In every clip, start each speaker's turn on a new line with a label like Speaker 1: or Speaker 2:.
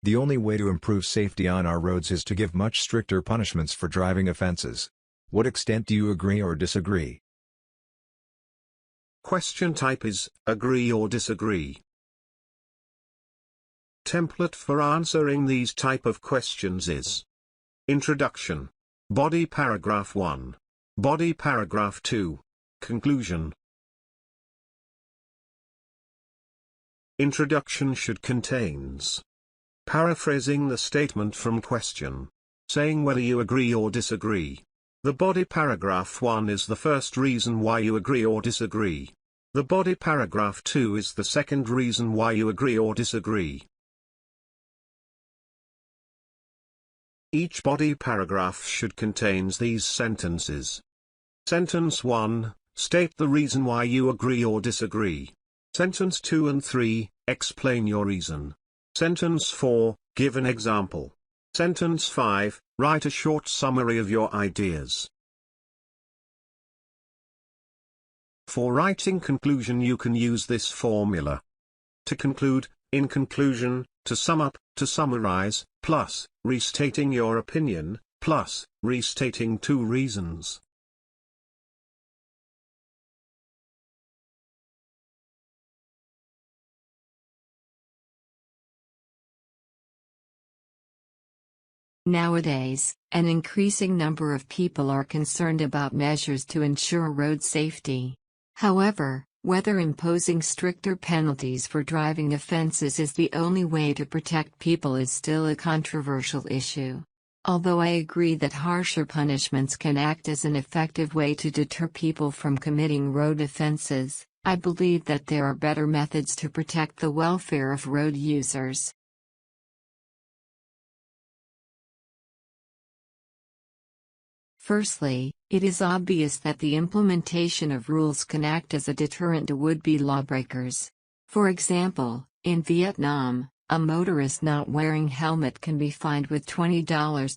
Speaker 1: The only way to improve safety on our roads is to give much stricter punishments for driving offenses. What extent do you agree or disagree?
Speaker 2: Question type is, agree or disagree. Template for answering these type of questions is Introduction, Body Paragraph 1, Body Paragraph 2, Conclusion. Introduction should contains paraphrasing the statement from question, saying whether you agree or disagree. The body paragraph 1 is the first reason why you agree or disagree. The body paragraph 2 is the second reason why you agree or disagree. Each body paragraph should contain these sentences. Sentence 1, state the reason why you agree or disagree. Sentence 2 and 3, explain your reason. Sentence 4, give an example. Sentence 5, write a short summary of your ideas. For writing conclusion you can use this formula. To conclude, in conclusion, to sum up, to summarize, plus, restating your opinion, plus, restating 2 reasons.
Speaker 3: Nowadays, an increasing number of people are concerned about measures to ensure road safety. However, whether imposing stricter penalties for driving offenses is the only way to protect people is still a controversial issue. Although I agree that harsher punishments can act as an effective way to deter people from committing road offenses, I believe that there are better methods to protect the welfare of road users. Firstly, it is obvious that the implementation of rules can act as a deterrent to would-be lawbreakers. For example, in Vietnam, a motorist not wearing helmet can be fined with $20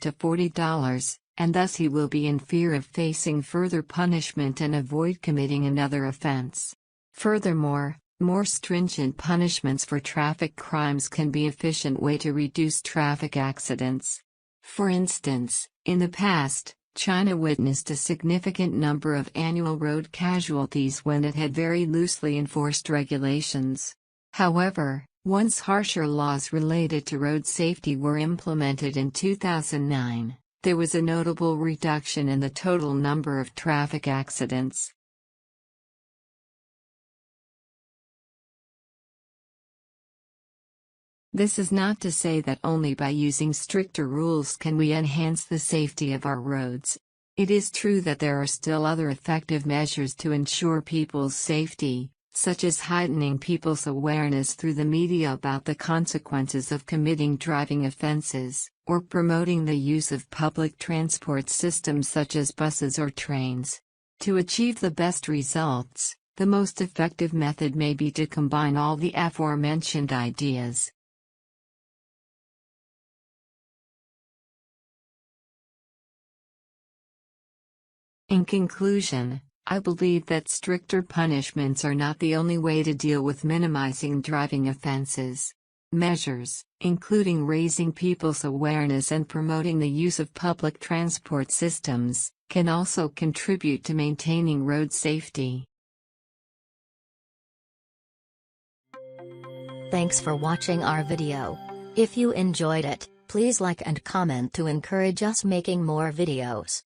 Speaker 3: to $40, and thus he will be in fear of facing further punishment and avoid committing another offense. Furthermore, more stringent punishments for traffic crimes can be an efficient way to reduce traffic accidents. For instance, in the past, China witnessed a significant number of annual road casualties when it had very loosely enforced regulations. However, once harsher laws related to road safety were implemented in 2009, there was a notable reduction in the total number of traffic accidents. This is not to say that only by using stricter rules can we enhance the safety of our roads. It is true that there are still other effective measures to ensure people's safety, such as heightening people's awareness through the media about the consequences of committing driving offenses, or promoting the use of public transport systems such as buses or trains. To achieve the best results, the most effective method may be to combine all the aforementioned ideas. In conclusion, I believe that stricter punishments are not the only way to deal with minimizing driving offenses. Measures, including raising people's awareness and promoting the use of public transport systems, can also contribute to maintaining road safety.
Speaker 4: Thanks for watching our video. If you enjoyed it, please like and comment to encourage us making more videos.